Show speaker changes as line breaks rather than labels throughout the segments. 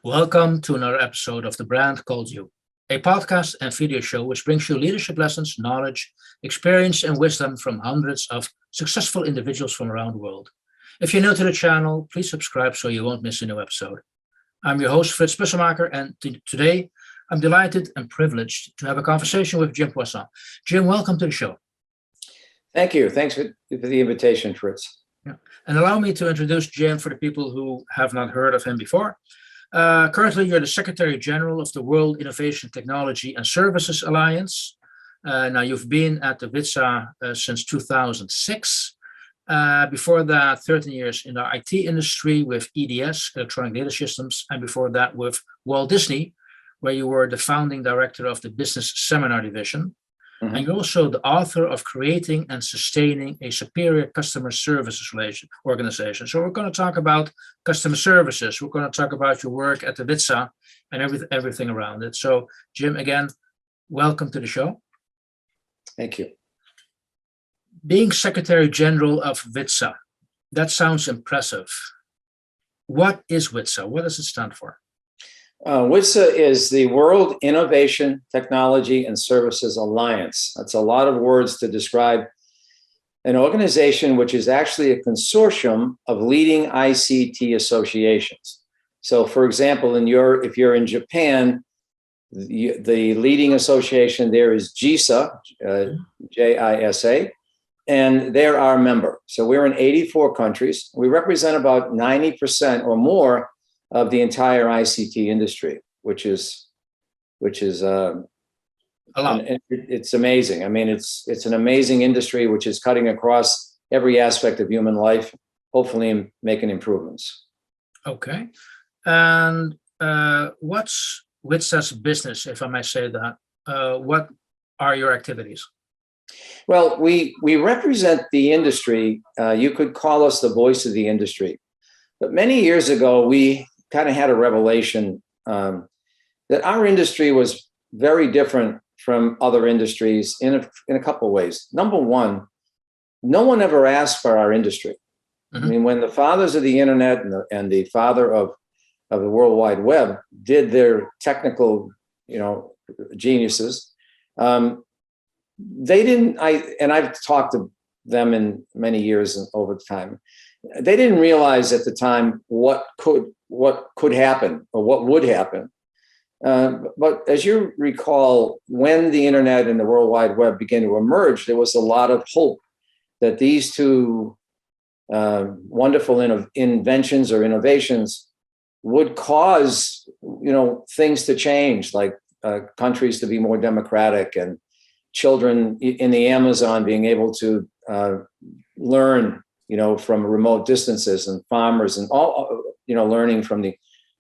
Welcome to another episode of The Brand Calls You, a podcast and video show which brings you leadership lessons, knowledge, experience, and wisdom from hundreds of successful individuals from around the world. If you're new to the channel, please subscribe so you won't miss a new episode. I'm your host, Frits Bussemaker, and today I'm delighted and privileged to have a conversation with Jim Poisant. Jim, welcome to the show.
Thank you. Thanks for the invitation, Fritz.
Yeah. And allow me to introduce Jim for the people who have not heard of him before. Currently, you're the Secretary General of the World Innovation Technology and Services Alliance. Now, you've been at the WITSA since 2006. Before that, 13 years in the IT industry with EDS, Electronic Data Systems, and before that with Walt Disney, where you were the founding director of the Business Seminar Division. Mm-hmm. And you're also the author of Creating and Sustaining a Superior Customer Services Organization. So we're going to talk about customer services. We're going to talk about your work at the WITSA and everything around it. So, Jim, again, welcome to the show.
Thank you.
Being Secretary General of WITSA, that sounds impressive. What is WITSA? What does it stand for?
WITSA is the World Innovation, Technology, and Services Alliance. That's a lot of words to describe an organization which is actually a consortium of leading ICT associations. So, for example, if you're in Japan, the leading association there is JISA, J-I-S-A, and they're our member. So we're in 84 countries. We represent about 90% or more of the entire ICT industry, which is a lot. It's amazing. I mean, it's an amazing industry which is cutting across every aspect of human life, hopefully making improvements.
Okay, and what's WITSA's business, if I may say that? What are your activities?
Well, we represent the industry. You could call us the voice of the industry. But many years ago, we kind of had a revelation that our industry was very different from other industries in a couple of ways. Number one, no one ever asked for our industry. Mm-hmm. I mean, when the fathers of the internet and the father of the World Wide Web did their technical, geniuses, they didn't. I've talked to them in many years and over time. They didn't realize at the time what could happen or what would happen. But as you recall, when the internet and the World Wide Web began to emerge, there was a lot of hope that these two wonderful inventions or innovations would cause, things to change, like countries to be more democratic and children in the Amazon being able to learn from remote distances, and farmers and all, learning from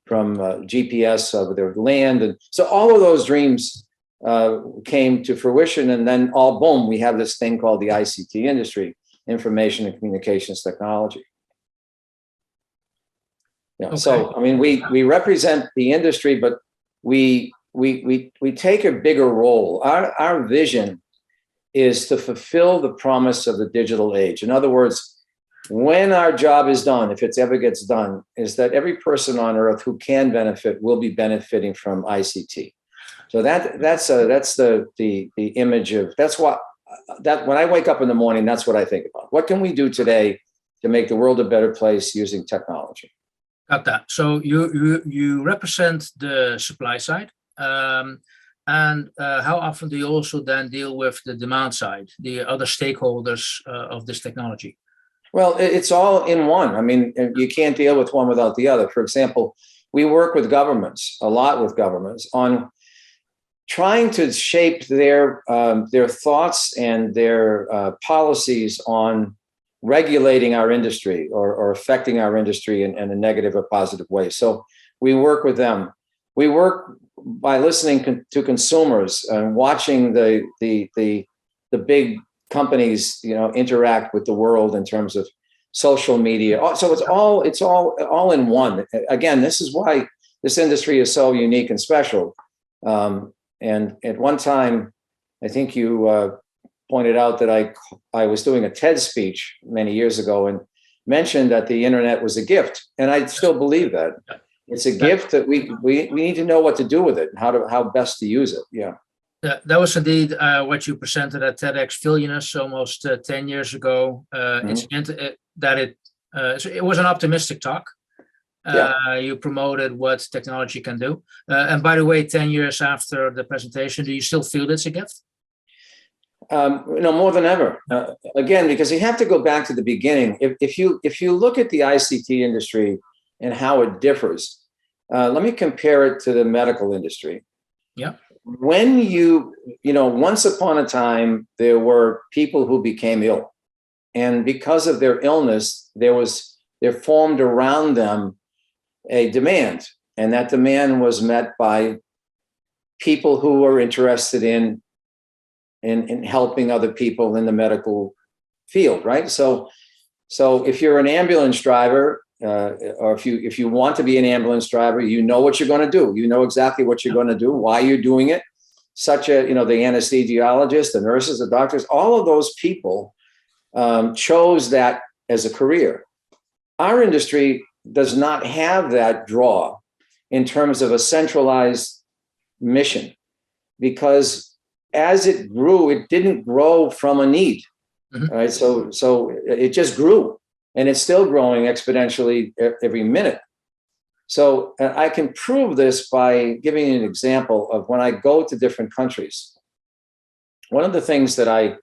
GPS of their land. And so all of those dreams came to fruition. And then boom, we have this thing called the ICT industry, information and communications technology. Yeah. Okay. So, I mean, we represent the industry, but we take a bigger role. Our vision is to fulfill the promise of the digital age. In other words, when our job is done, if it ever gets done, is that every person on earth who can benefit will be benefiting from ICT. So that's the image of when I wake up in the morning, that's what I think about. What can we do today to make the world a better place using technology?
Got that. So you represent the supply side, and how often do you also then deal with the demand side, the other stakeholders of this technology?
Well, it's all in one. I mean, you can't deal with one without the other. For example, we work with governments, a lot with governments, on trying to shape their thoughts and their policies on regulating our industry or affecting our industry in a negative or positive way. So we work with them. We work by listening to consumers and watching the big companies, interact with the world in terms of social media. So it's all in one. Again, this is why this industry is so unique and special. And at one time, I think you pointed out that I was doing a TED speech many years ago and mentioned that the internet was a gift, and I still believe that. It's a gift that we need to know what to do with it and how best to use it. Yeah.
That was indeed what you presented at TEDx Vilnius almost 10 years ago. It was an optimistic talk. You promoted what technology can do. And by the way, 10 years after the presentation, do you still feel it's a gift?
More than ever. Again, because you have to go back to the beginning. If you look at the ICT industry and how it differs, let me compare it to the medical industry.
Yeah.
When once upon a time, there were people who became ill, and because of their illness, there formed around them a demand, and that demand was met by people who were interested in helping other people in the medical field, right? So if you're an ambulance driver, or if you want to be an ambulance driver, you know what you're going to do. You know exactly what you're going to do, why you're doing it. The anesthesiologists, the nurses, the doctors, all of those people chose that as a career. Our industry does not have that draw in terms of a centralized mission, because as it grew, it didn't grow from a need. Right? So it just grew, and it's still growing exponentially every minute. So I can prove this by giving you an example of when I go to different countries. One of the things that I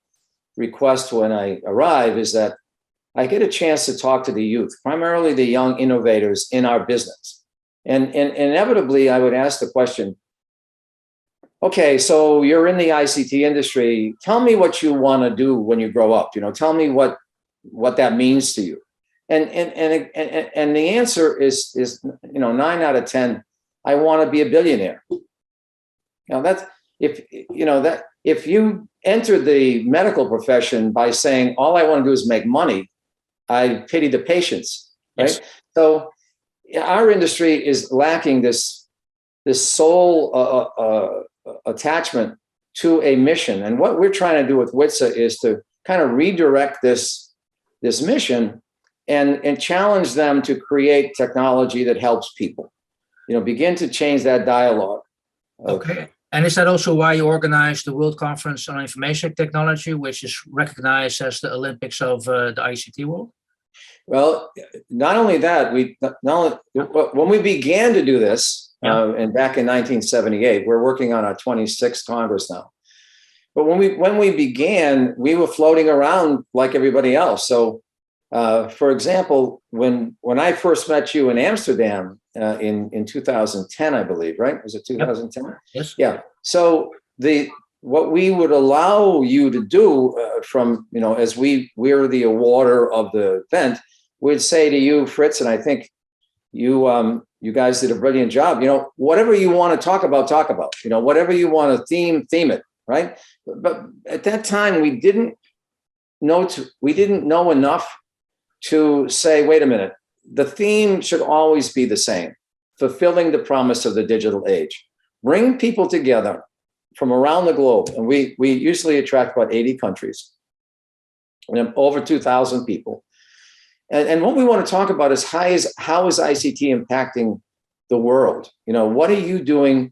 request when I arrive is that I get a chance to talk to the youth, primarily the young innovators in our business. And inevitably, I would ask the question, okay, so you're in the ICT industry. Tell me what you want to do when you grow up. Tell me what that means to you. And the answer is 9 out of 10. I want to be a billionaire. That's if you enter the medical profession by saying all I want to do is make money, I pity the patients, right? Yes. So our industry is lacking this soul attachment to a mission. And what we're trying to do with WITSA is to kind of redirect this mission and challenge them to create technology that helps people, begin to change that dialogue.
Okay. And is that also why you organized the World Conference on Information Technology, which is recognized as the Olympics of the ICT world?
Well, not only that, when we began to do this, and back in 1978, we're working on our 26th Congress now. But when we began, we were floating around like everybody else. So, for example, when I first met you in Amsterdam in 2010, I believe, right? Was it 2010? Yep.
Yes.
Yeah. So what we would allow you to do as we're the awarder of the event, we'd say to you, Fritz, and I think you guys did a brilliant job. Whatever you want to talk about, whatever you want to theme it, right? But at that time, we didn't know enough to say, wait a minute, the theme should always be the same: fulfilling the promise of the digital age. Bring people together from around the globe, and we usually attract about 80 countries and over 2,000 people. And what we want to talk about is how is ICT impacting the world? What are you doing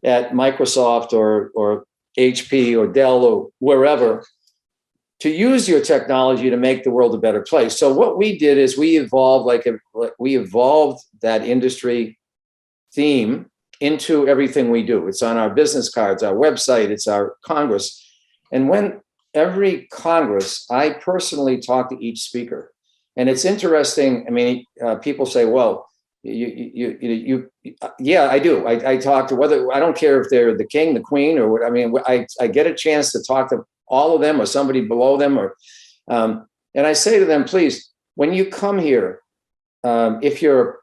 at Microsoft or HP or Dell or wherever to use your technology to make the world a better place? So what we did is we evolved that industry theme into everything we do. It's on our business cards, our website, it's our Congress. And when every Congress, I personally talk to each speaker. And it's interesting. I mean, people say, well, yeah, I do. I talk to I don't care if they're the king, the queen, or what. I mean, I get a chance to talk to all of them or somebody below them, and I say to them, please, when you come here, if you're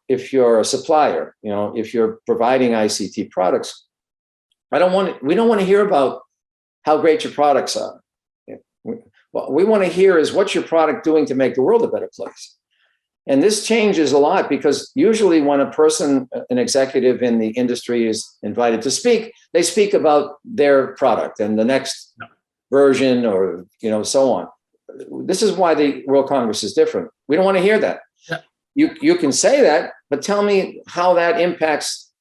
a supplier, if you're providing ICT products, we don't want to hear about how great your products are. What we want to hear is what's your product doing to make the world a better place. And this changes a lot, because usually when an executive in the industry is invited to speak, they speak about their product and the next version or, so on. This is why the World Congress is different. We don't want to hear that. Yeah. you can say that, but tell me how that impacts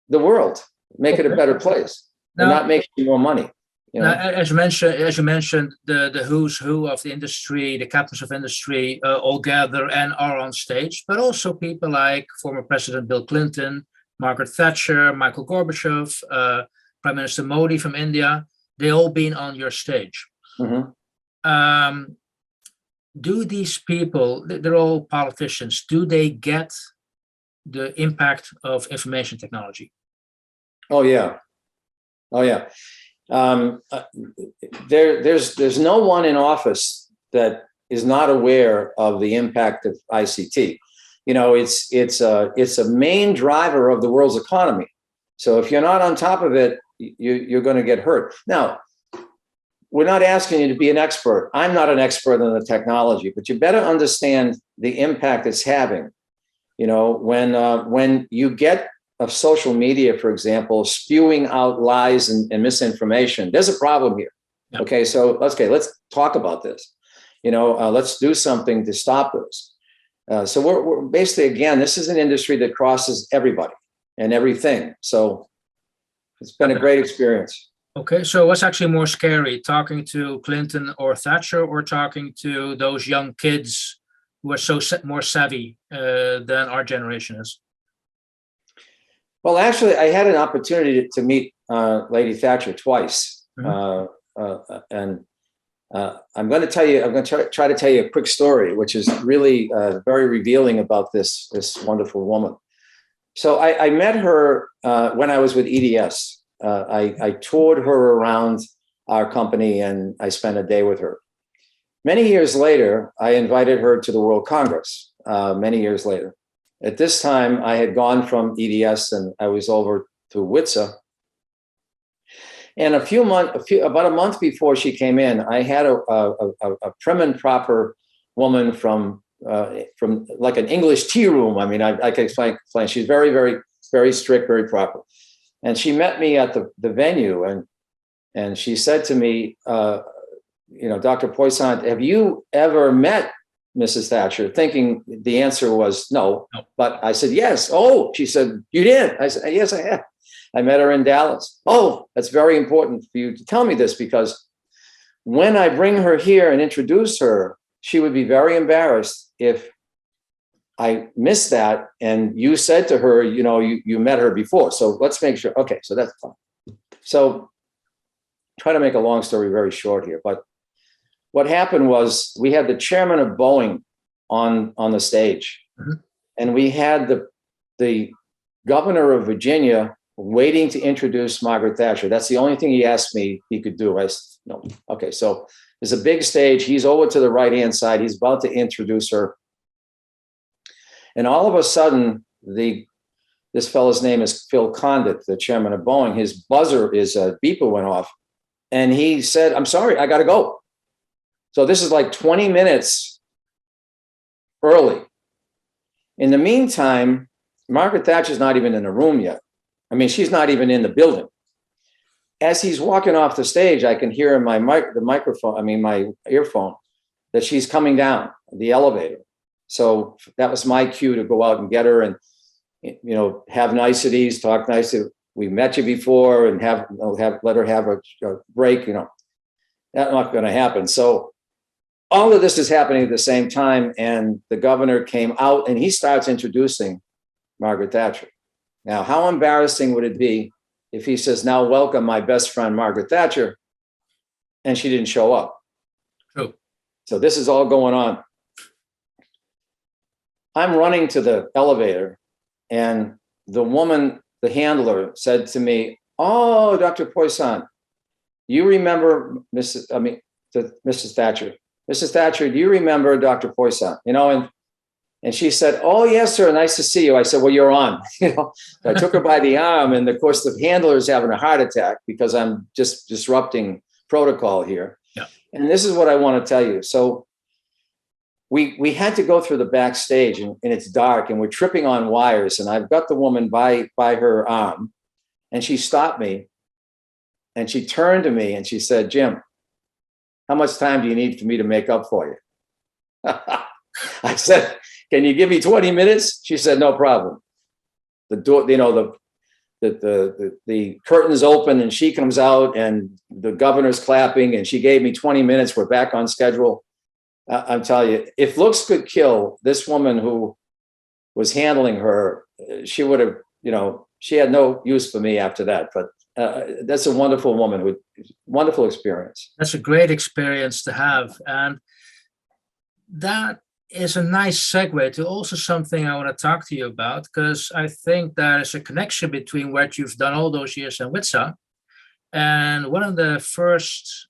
the world, make it a better place, and not make you more money. You know?
Now, as you mentioned, the who's who of the industry, the captains of industry, all gather and are on stage, but also people like former President Bill Clinton, Margaret Thatcher, Michael Gorbachev, Prime Minister Modi from India. They all been on your stage.
Mm-hmm.
Do these people, they're all politicians, do they get the impact of information technology?
Oh yeah, oh yeah. There's no one in office that is not aware of the impact of ICT. You know, it's a main driver of the world's economy. So if you're not on top of it, you're going to get hurt. Now, we're not asking you to be an expert. I'm not an expert in the technology, but you better understand the impact it's having. You know, when you get of social media, for example, spewing out lies and misinformation, there's a problem here. Yeah. Okay, so let's talk about this. You know, let's do something to stop this. So we're basically, again, this is an industry that crosses everybody and everything. So it's been a great experience.
Okay, so what's actually more scary, talking to Clinton or Thatcher, or talking to those young kids who are so more savvy than our generation is?
Well, actually, I had an opportunity to meet Lady Thatcher twice. Mm-hmm. And I'm going to try to tell you a quick story, which is really very revealing about this wonderful woman. So I met her when I was with EDS. I toured her around our company and I spent a day with her. Many years later, I invited her to the World Congress, many years later. At this time, I had gone from EDS and I was over to WITSA. And about a month before she came in, I had a prim and proper woman from like an English tea room. I mean, I can explain. She's very, very, very strict, very proper. And she met me at the venue, and she said to me, you know, Dr. Poisant, have you ever met Mrs. Thatcher? Thinking the answer was no. But I said, yes. Oh, she said, you did? I said, yes, I have. I met her in Dallas. Oh, that's very important for you to tell me this, because when I bring her here and introduce her, she would be very embarrassed if I missed that and you said to her, you know, you met her before. So let's make sure. Okay, so that's fine. So try to make a long story very short here. But what happened was we had the chairman of Boeing on the stage. Mm-hmm. And we had the governor of Virginia waiting to introduce Margaret Thatcher. That's the only thing he asked me he could do. I said, no. Okay, so there's a big stage. He's over to the right-hand side. He's about to introduce her. And all of a sudden, this fellow's name is Phil Condit, the chairman of Boeing. His buzzer, his beeper went off. And he said, I'm sorry, I got to go. So this is like 20 minutes early. In the meantime, Margaret Thatcher's not even in the room yet. I mean, she's not even in the building. As he's walking off the stage, I can hear in my my earphone, that she's coming down the elevator. So that was my cue to go out and get her and, you know, have niceties, talk nicely. We met you before, and let her have a break. You know, that's not going to happen. So all of this is happening at the same time, and the governor came out and he starts introducing Margaret Thatcher. Now, how embarrassing would it be if he says, now welcome my best friend, Margaret Thatcher, and she didn't show up?
True.
So this is all going on. I'm running to the elevator, and the woman, the handler, said to me, oh, Dr. Poisant, you remember Mrs. Thatcher. Mrs. Thatcher, do you remember Dr. Poisant? You know, and she said, oh, yes, sir, nice to see you. I said, well, you're on. You know, I took her by the arm, and of course, the handler is having a heart attack because I'm just disrupting protocol here. Yeah. And this is what I want to tell you. So we had to go through the backstage, and it's dark, and we're tripping on wires, and I've got the woman by her arm, and she stopped me, and she turned to me, and she said, Jim, how much time do you need for me to make up for you? I said, can you give me 20 minutes? She said, no problem. The door, the curtains open and she comes out and the governor's clapping and she gave me 20 minutes. We're back on schedule. I'm telling you, if looks could kill, this woman who was handling her, she would have, she had no use for me after that. But that's a wonderful woman with wonderful experience.
That's a great experience to have. And that is a nice segue to also something I want to talk to you about, because I think there is a connection between what you've done all those years in WITSA and one of the first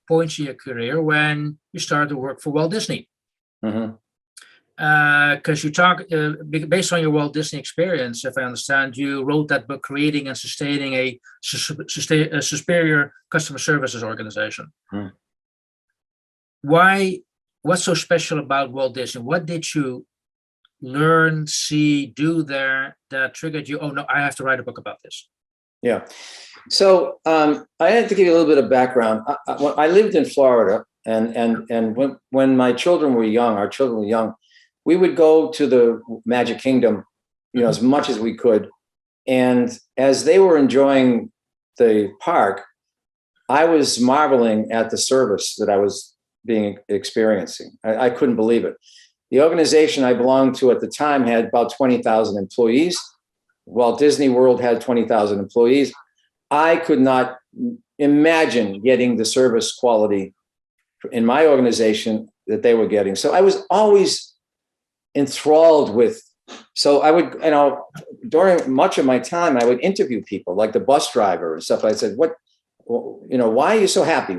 points in your career when you started to work for Walt Disney. Because you talk, based on your Walt Disney experience, if I understand, you wrote that book, Creating and Sustaining a Superior Customer Services Organization. What's so special about Walt Disney? What did you learn, see, do there that triggered you? Oh no, I have to write a book about this.
Yeah. So I had to give you a little bit of background. I lived in Florida, and when my children were young, our children were young, we would go to the Magic Kingdom, as much as we could. And as they were enjoying the park, I was marveling at the service that I was experiencing. I couldn't believe it. The organization I belonged to at the time had about 20,000 employees. Walt Disney World had 20,000 employees. I could not imagine getting the service quality in my organization that they were getting. So I was always enthralled with, so I would, during much of my time, I would interview people like the bus driver and stuff. I said, why are you so happy?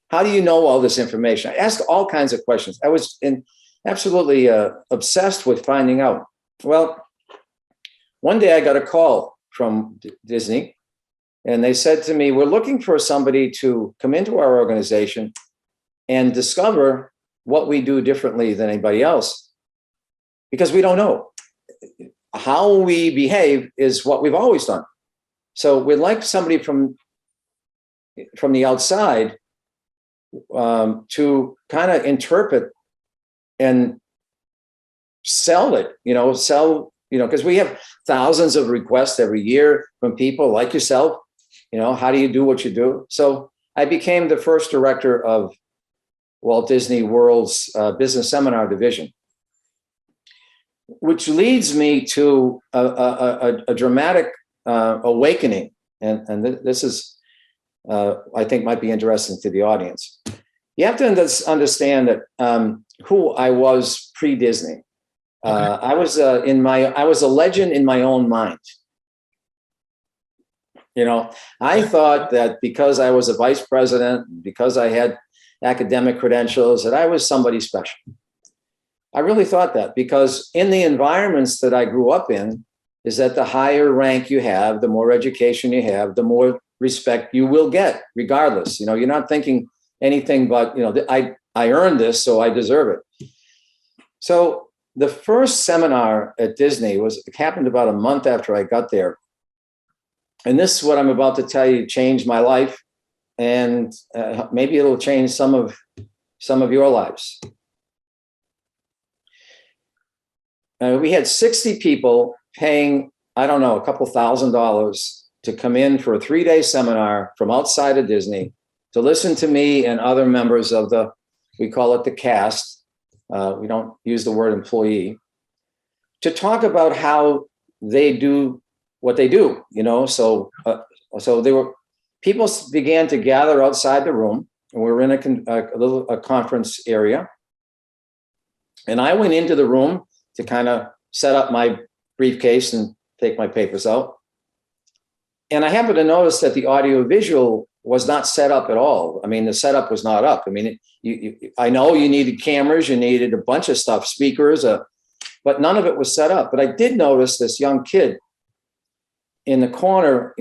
How do you know all this information? I asked all kinds of questions. I was absolutely obsessed with finding out. Well, one day I got a call from Disney, and they said to me, we're looking for somebody to come into our organization and discover what we do differently than anybody else, because we don't know. How we behave is what we've always done. So we'd like somebody from the outside to kind of interpret and sell it, because we have thousands of requests every year from people like yourself. How do you do what you do? So I became the first director of Walt Disney World's business seminar division, which leads me to a dramatic awakening. And this is, I think, might be interesting to the audience. You have to understand that who I was pre-Disney. I was a legend in my own mind. I thought that because I was a vice president, because I had academic credentials, that I was somebody special. I really thought that, because in the environments that I grew up in, is that the higher rank you have, the more education you have, the more respect you will get, regardless. You're not thinking anything but, I earned this, so I deserve it. So the first seminar at Disney happened about a month after I got there. And this, what I'm about to tell you, changed my life, and maybe it'll change some of your lives. We had 60 people paying, I don't know, a couple $1,000 to come in for a 3-day seminar from outside of Disney to listen to me and other members of we call it the cast. We don't use the word employee, to talk about how they do what they do, So people began to gather outside the room, and we were in a conference area. And I went into the room to kind of set up my briefcase and take my papers out. And I happened to notice that the audio visual was not set up at all. I mean, the setup was not up. I mean, I know you needed cameras, you needed a bunch of stuff, speakers, but none of it was set up. But I did notice this young kid in the corner,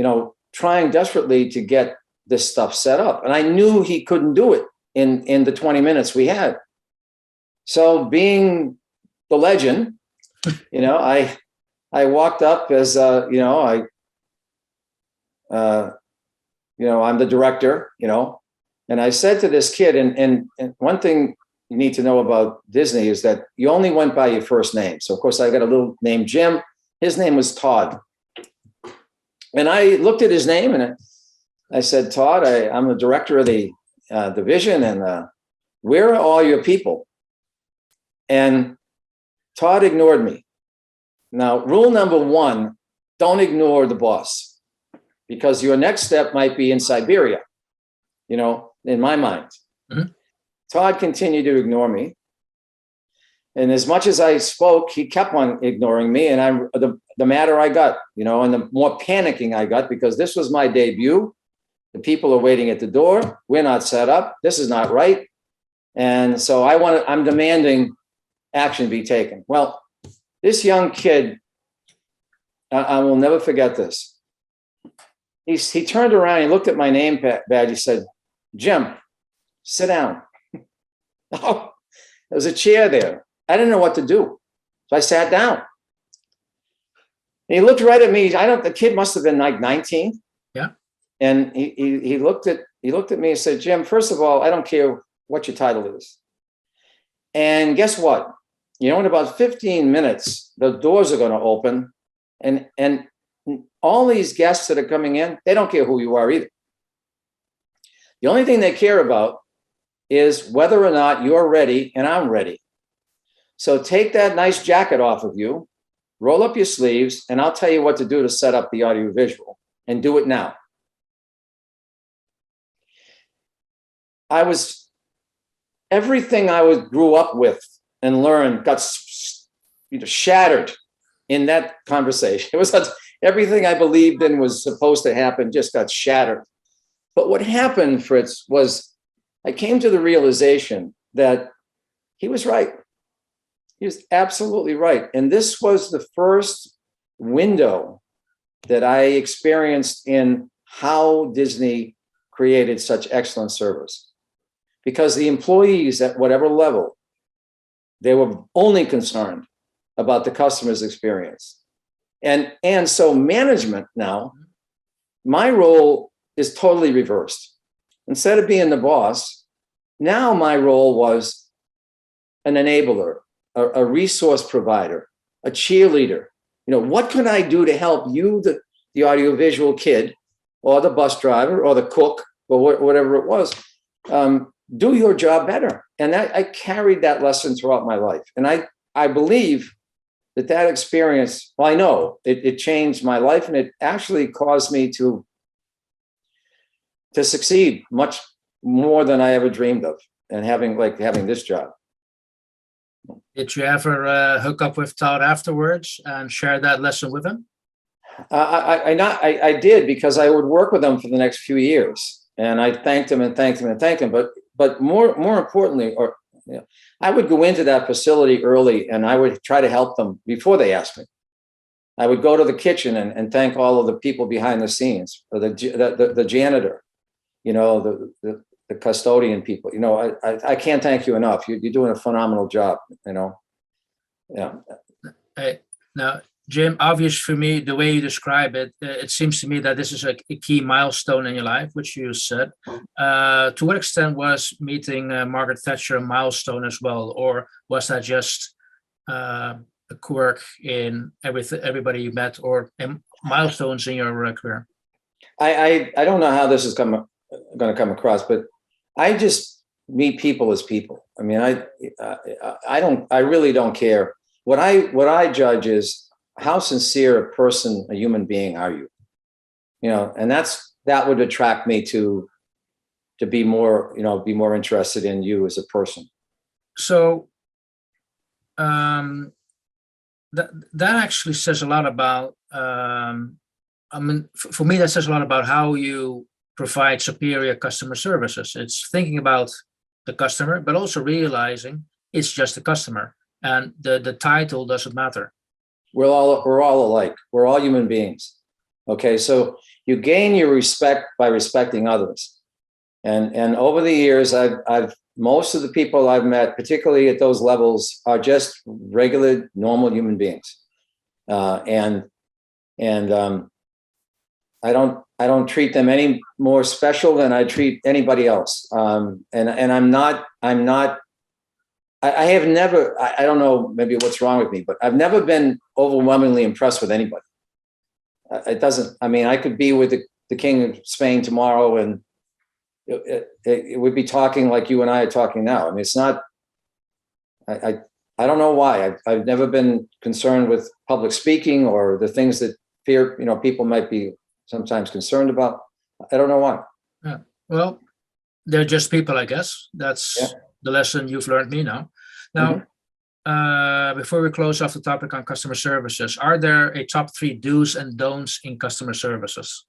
trying desperately to get this stuff set up. And I knew he couldn't do it in the 20 minutes we had. So being the legend, I walked up as, I'm the director, and I said to this kid, and one thing you need to know about Disney is that you only went by your first name. So of course I got a little name, Jim. His name was Todd. And I looked at his name and I said, Todd, I'm the director of the division, and where are all your people? And Todd ignored me. Now, rule number one, don't ignore the boss, because your next step might be in Siberia, in my mind. Mm-hmm. Todd continued to ignore me. And as much as I spoke, he kept on ignoring me. And the madder I got, and the more panicking I got, because this was my debut. The people are waiting at the door. We're not set up. This is not right. And so I'm demanding action be taken. Well, this young kid, I will never forget this. He turned around, he looked at my name badge. He said, Jim, sit down. Oh, there was a chair there. I didn't know what to do. So I sat down. And he looked right at me. The kid must have been like 19.
Yeah.
And he looked at me and said, Jim, first of all, I don't care what your title is. And guess what? In about 15 minutes, the doors are going to open. And all these guests that are coming in, they don't care who you are either. The only thing they care about is whether or not you're ready and I'm ready. So take that nice jacket off of you, roll up your sleeves, and I'll tell you what to do to set up the audiovisual, and do it now. Everything I grew up with and learned got shattered in that conversation. It was everything I believed in was supposed to happen just got shattered. But what happened, Fritz, was I came to the realization that he was right. He was absolutely right. And this was the first window that I experienced in how Disney created such excellent service. Because the employees at whatever level, they were only concerned about the customer's experience. And so management now, my role is totally reversed. Instead of being the boss, now my role was an enabler, a resource provider, a cheerleader. What can I do to help you, the audiovisual kid, or the bus driver, or the cook, or whatever it was, do your job better? And I carried that lesson throughout my life. And I believe that experience, well, I know it changed my life, and it actually caused me to succeed much more than I ever dreamed of, and having this job.
Did you ever hook up with Todd afterwards and share that lesson with him?
I did, because I would work with him for the next few years, and I thanked him and thanked him and thanked him. But more importantly, I would go into that facility early, and I would try to help them before they asked me. I would go to the kitchen and thank all of the people behind the scenes, or the janitor, the custodian people. I can't thank you enough. You're doing a phenomenal job. Yeah.
Now, Jim, obvious for me, the way you describe it, it seems to me that this is a key milestone in your life, which you said. To what extent was meeting Margaret Thatcher a milestone as well? Or was that just a quirk in everybody you met, or milestones in your career?
I don't know how this is going to come across, but I just meet people as people. I mean, I really don't care. What I judge is how sincere a person, a human being are you? And that would attract me to be more interested in you as a person.
So that actually says a lot about, for me, that says a lot about how you provide superior customer services. It's thinking about the customer, but also realizing it's just the customer, and the title doesn't matter.
We're all alike. We're all human beings. Okay, so you gain your respect by respecting others. And over the years, I've most of the people I've met, particularly at those levels, are just regular, normal human beings. And I don't treat them any more special than I treat anybody else. And I'm not I have never, I don't know, maybe what's wrong with me, but I've never been overwhelmingly impressed with anybody. It doesn't, I mean, I could be with the King of Spain tomorrow and it would be talking like you and I are talking now. I mean, it's not, I don't know why. I've never been concerned with public speaking or the things that people might be sometimes concerned about. I don't know why.
Yeah. Well, they're just people, I guess. That's the lesson you've learned me now. Now, before we close off the topic on customer services, are there a top 3 do's and don'ts in customer services?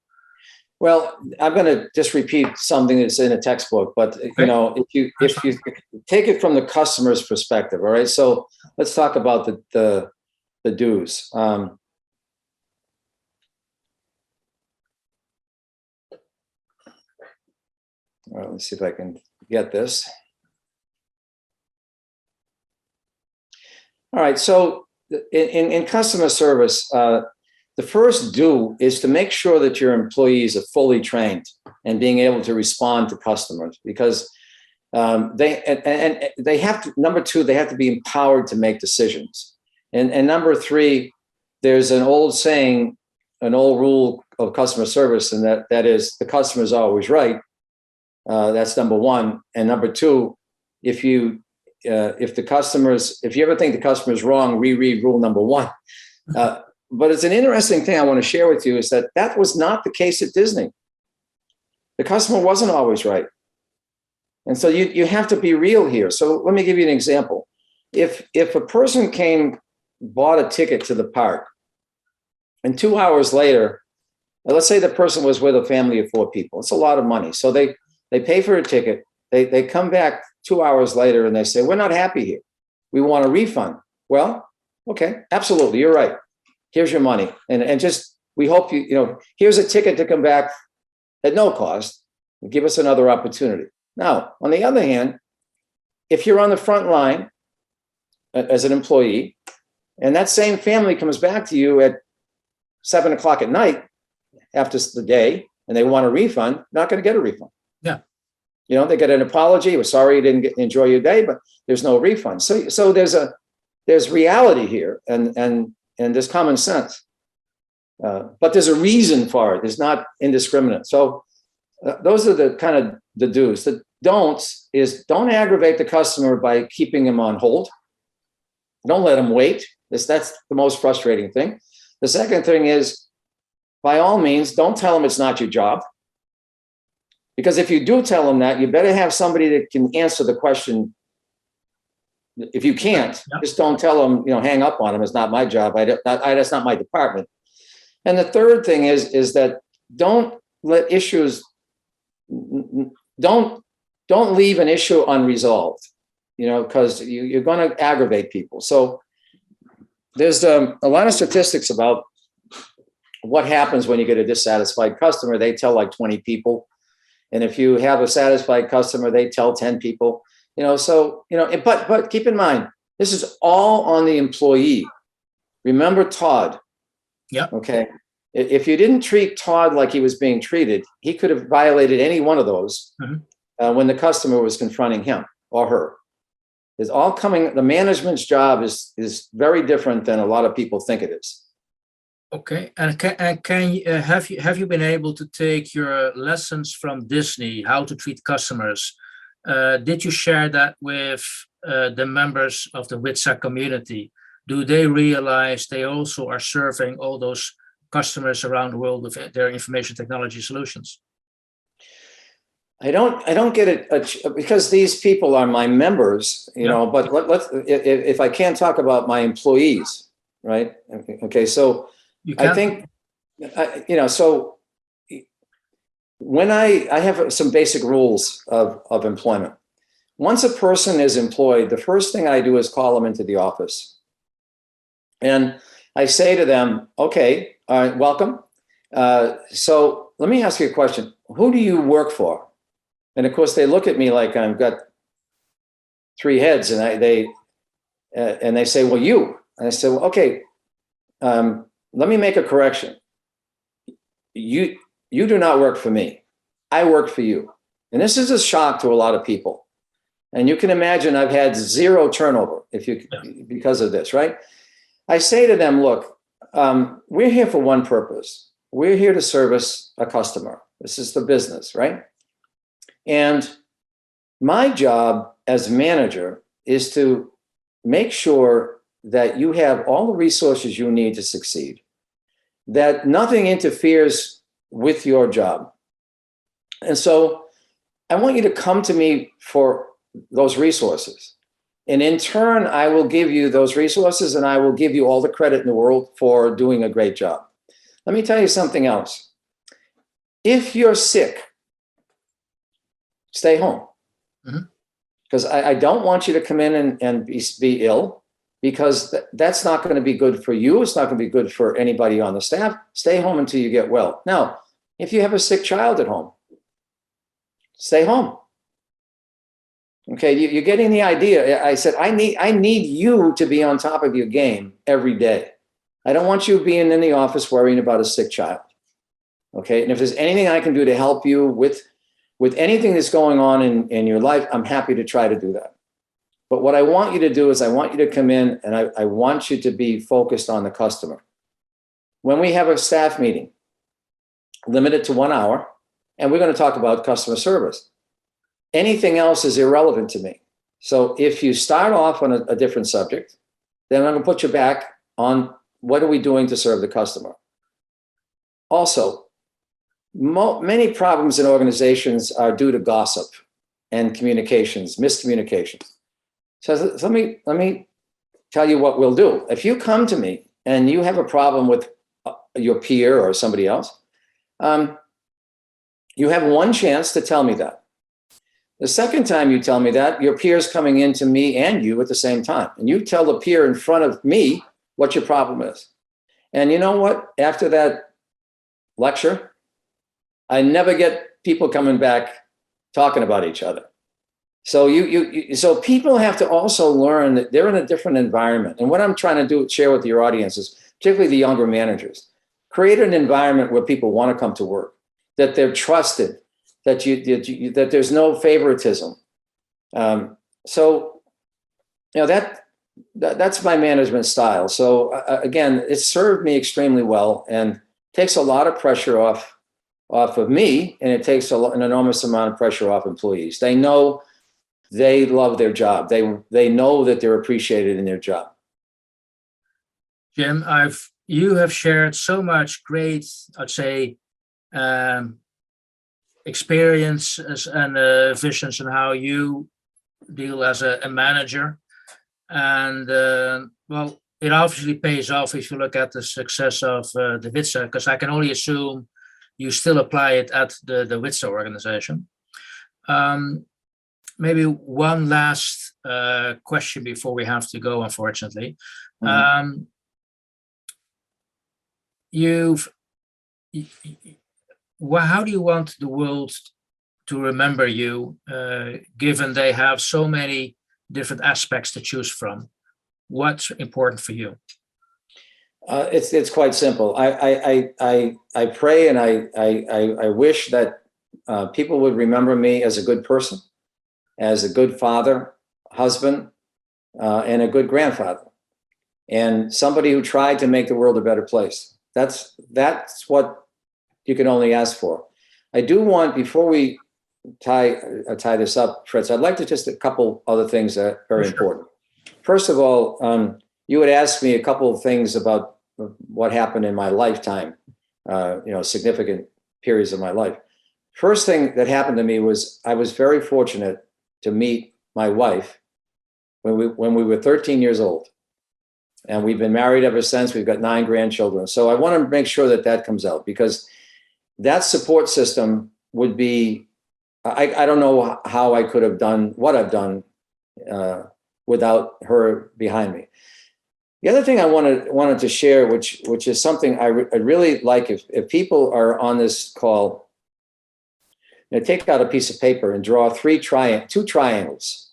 Well, I'm going to just repeat something that's in a textbook, but if you take it from the customer's perspective, all right. So let's talk about the do's. Well, let's see if I can get this. All right. So in customer service, the first do is to make sure that your employees are fully trained and being able to respond to customers, because they have to. Number 2, they have to be empowered to make decisions. And number 3, there's an old saying, an old rule of customer service, and that is the customer is always right. That's number 1. And number 2, if you ever think the customer is wrong, reread rule number 1. But it's an interesting thing I want to share with you is that was not the case at Disney. The customer wasn't always right. And so you have to be real here. So let me give you an example. If a person bought a ticket to the park, and 2 hours later, let's say the person was with a family of 4 people. It's a lot of money. So they pay for a ticket. They come back 2 hours later and they say, we're not happy here. We want a refund. Well, okay, absolutely, you're right. Here's your money. And just, we hope here's a ticket to come back at no cost. Give us another opportunity. Now, on the other hand, if you're on the front line as an employee, and that same family comes back to you at 7 o'clock at night after the day, and they want a refund, not going to get a refund.
Yeah.
They get an apology. We're sorry you didn't enjoy your day, but there's no refund. So there's reality here, and there's common sense. But there's a reason for it. It's not indiscriminate. So those are the kind of the do's. The don'ts is don't aggravate the customer by keeping him on hold. Don't let him wait. That's the most frustrating thing. The second thing is, by all means, don't tell him it's not your job. Because if you do tell him that, you better have somebody that can answer the question. If you can't, just don't tell them, hang up on them. It's not my job. That's not my department. And the third thing is that don't let issues, don't leave an issue unresolved, because you're going to aggravate people. So there's a lot of statistics about what happens when you get a dissatisfied customer. They tell like 20 people. And if you have a satisfied customer, they tell 10 people. But keep in mind, this is all on the employee. Remember Todd.
Yeah.
Okay. If you didn't treat Todd like he was being treated, he could have violated any one of those when the customer was confronting him or her. It's all coming. The management's job is very different than a lot of people think it is.
Okay, and have you been able to take your lessons from Disney, how to treat customers? Did you share that with the members of the WITSA community? Do they realize they also are serving all those customers around the world with their information technology solutions?
I don't get it because these people are my members, but if I can't talk about my employees, right? Okay, so I think, so when I have some basic rules of employment. Once a person is employed, the first thing I do is call them into the office. And I say to them, okay, all right, welcome. So let me ask you a question. Who do you work for? And of course, they look at me like I've got 3 heads, and they say, well, you. And I say, well, okay, let me make a correction. You do not work for me. I work for you. And this is a shock to a lot of people. And you can imagine I've had zero turnover because of this, right? I say to them, look, we're here for one purpose. We're here to service a customer. This is the business, right? And my job as manager is to make sure that you have all the resources you need to succeed, that nothing interferes with your job. And so I want you to come to me for those resources. And in turn, I will give you those resources and I will give you all the credit in the world for doing a great job. Let me tell you something else. If you're sick, stay home. Because I don't want you to come in and be ill, because that's not going to be good for you. It's not going to be good for anybody on the staff. Stay home until you get well. Now, if you have a sick child at home, stay home. Okay, you're getting the idea. I said, I need you to be on top of your game every day. I don't want you being in the office worrying about a sick child. Okay, and if there's anything I can do to help you with anything that's going on in your life, I'm happy to try to do that. But what I want you to do is I want you to come in and I want you to be focused on the customer. When we have a staff meeting, limit it to 1 hour, and we're going to talk about customer service. Anything else is irrelevant to me. So if you start off on a different subject, then I'm going to put you back on what are we doing to serve the customer. Also, many problems in organizations are due to gossip and communications, miscommunications. So let me tell you what we'll do. If you come to me and you have a problem with your peer or somebody else, you have one chance to tell me that. The second time you tell me that, your peer's coming into me and you at the same time. And you tell the peer in front of me what your problem is. And you know what? After that lecture, I never get people coming back talking about each other. So so people have to also learn that they're in a different environment. And what I'm trying to share with your audience is, particularly the younger managers, create an environment where people want to come to work, that they're trusted, that there's no favoritism. So, that's my management style. So again, it served me extremely well and takes a lot of pressure off of me, and it takes an enormous amount of pressure off employees. They know they love their job. They know that they're appreciated in their job.
Jim, you have shared so much great, I'd say, experiences and visions on how you deal as a manager. And well, it obviously pays off if you look at the success of the WITSA, because I can only assume you still apply it at the WITSA organization. Maybe one last question before we have to go, unfortunately. Mm-hmm. How do you want the world to remember you, given they have so many different aspects to choose from? What's important for you?
It's quite simple. I pray and I wish that people would remember me as a good person, as a good father, husband, and a good grandfather, and somebody who tried to make the world a better place. That's what you can only ask for. I do want, before we tie this up, Fritz, I'd like to just a couple other things that are very important. First of all, you had asked me a couple of things about what happened in my lifetime, significant periods of my life. First thing that happened to me was I was very fortunate to meet my wife when we were 13 years old. And we've been married ever since. We've got 9 grandchildren. So I want to make sure that comes out, because that support system would be, I don't know how I could have done what I've done without her behind me. The other thing I wanted to share, which is something I'd really like if people are on this call, take out a piece of paper and draw 2 triangles.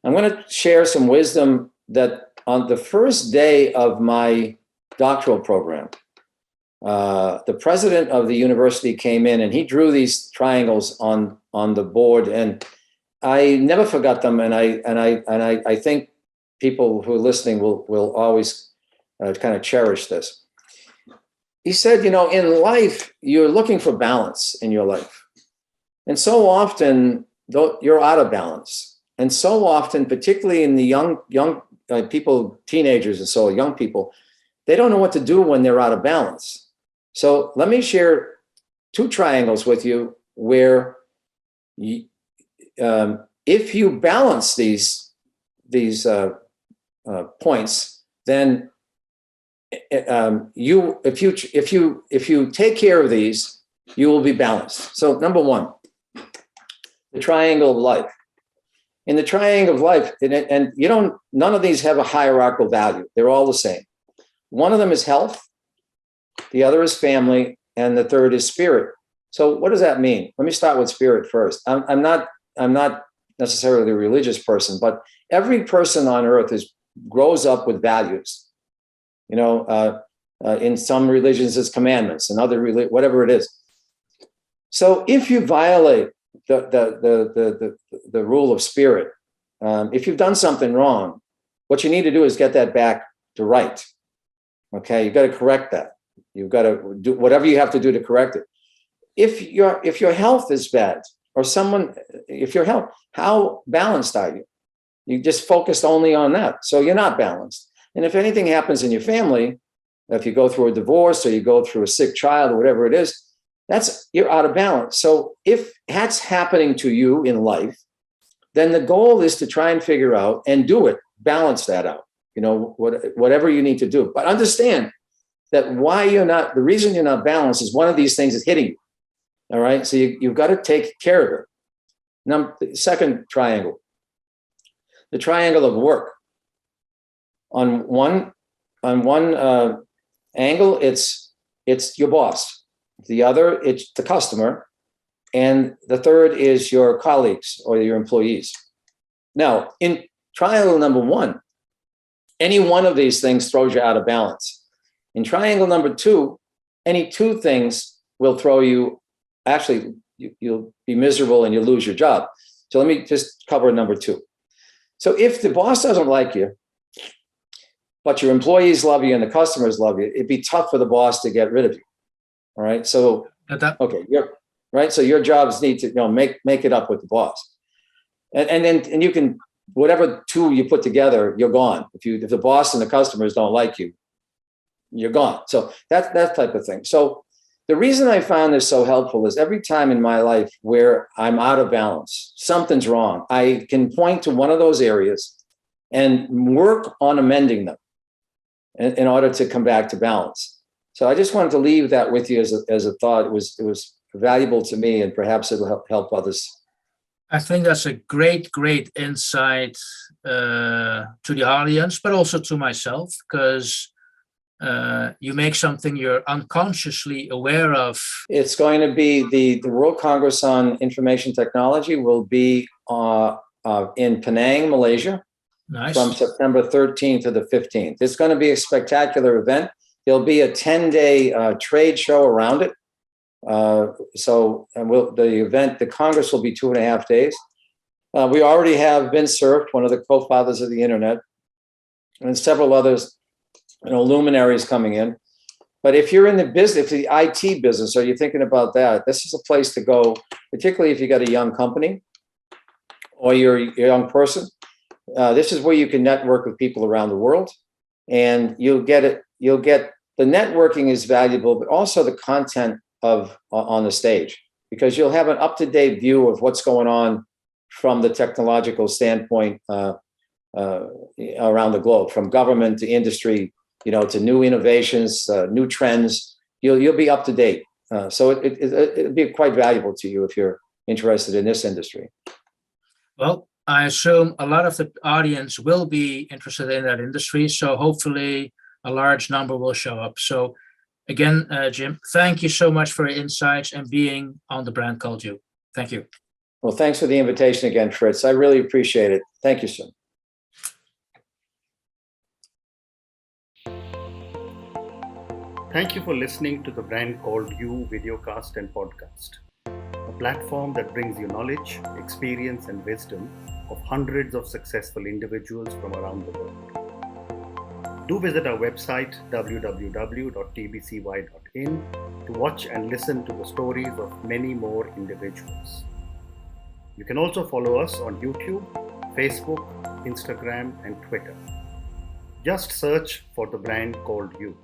I'm going to share some wisdom that on the first day of my doctoral program, the president of the university came in and he drew these triangles on the board, and I never forgot them, and I think people who are listening will always kind of cherish this. He said, in life, you're looking for balance in your life. And so often, you're out of balance. And so often, particularly in the young people, teenagers and so young people, they don't know what to do when they're out of balance. So let me share 2 triangles with you where if you balance these points, then if you take care of these, you will be balanced. So number 1, the triangle of life. In the triangle of life, and none of these have a hierarchical value. They're all the same. One of them is health, the other is family, and the third is spirit. So what does that mean? Let me start with spirit first. I'm not necessarily a religious person, but every person on earth grows up with values. In some religions, it's commandments, and other whatever it is. So if you violate the rule of spirit, if you've done something wrong, what you need to do is get that back to right. Okay, you've got to correct that. You've got to do whatever you have to do to correct it. If your health is bad, or if your health, how balanced are you? You just focused only on that, so you're not balanced. And if anything happens in your family, if you go through a divorce or you go through a sick child or whatever it is, you're out of balance. So if that's happening to you in life, then the goal is to try and figure out and do it, balance that out. Whatever you need to do. But understand that the reason you're not balanced is one of these things is hitting you. All right. So you've got to take care of it. Now, the second triangle, the triangle of work. On one angle, it's your boss. The other, it's the customer. And the third is your colleagues or your employees. Now, in triangle number 1, any one of these things throws you out of balance. In triangle number 2, any 2 things will throw you, actually, you'll be miserable and you'll lose your job. So let me just cover number 2. So if the boss doesn't like you, but your employees love you and the customers love you, it'd be tough for the boss to get rid of you. All right. So, okay. Right. So your jobs need to, make it up with the boss. And then you can, whatever 2 you put together, you're gone. If the boss and the customers don't like you, you're gone. So that type of thing. So the reason I found this so helpful is every time in my life where I'm out of balance, something's wrong, I can point to one of those areas and work on amending them in order to come back to balance. So I just wanted to leave that with you as a thought. It was valuable to me, and perhaps it'll help others.
I think that's a great insight to the audience, but also to myself, because you make something you're unconsciously aware of. It's
going to be the World Congress on Information Technology will be in Penang, Malaysia.
Nice.
From September 13th to the 15th. It's going to be a spectacular event. There'll be a 10-day trade show around it. The Congress will be 2.5 days. We already have Vince Cerf, one of the co-fathers of the internet, and several others, luminaries coming in. But if you're in the business, if the IT business, or you're thinking about that, this is a place to go, particularly if you got a young company or you're a young person. This is where you can network with people around the world, and you'll get the networking is valuable, but also the content on the stage, because you'll have an up-to-date view of what's going on from the technological standpoint around the globe, from government to industry, to new innovations, new trends. You'll be up to date. So it'll be quite valuable to you if you're interested in this industry.
Well, I assume a lot of the audience will be interested in that industry, so hopefully a large number will show up. So again, Jim, thank you so much for your insights and being on The Brand Called You. Thank you.
Well, thanks for the invitation again, Fritz. I really appreciate it. Thank you, sir.
Thank you for listening to The Brand Called You videocast and podcast. A platform that brings you knowledge, experience, and wisdom of hundreds of successful individuals from around the world. Do visit our website www.tbcy.in to watch and listen to the stories of many more individuals. You can also follow us on YouTube, Facebook, Instagram, and Twitter. Just search for the brand called You.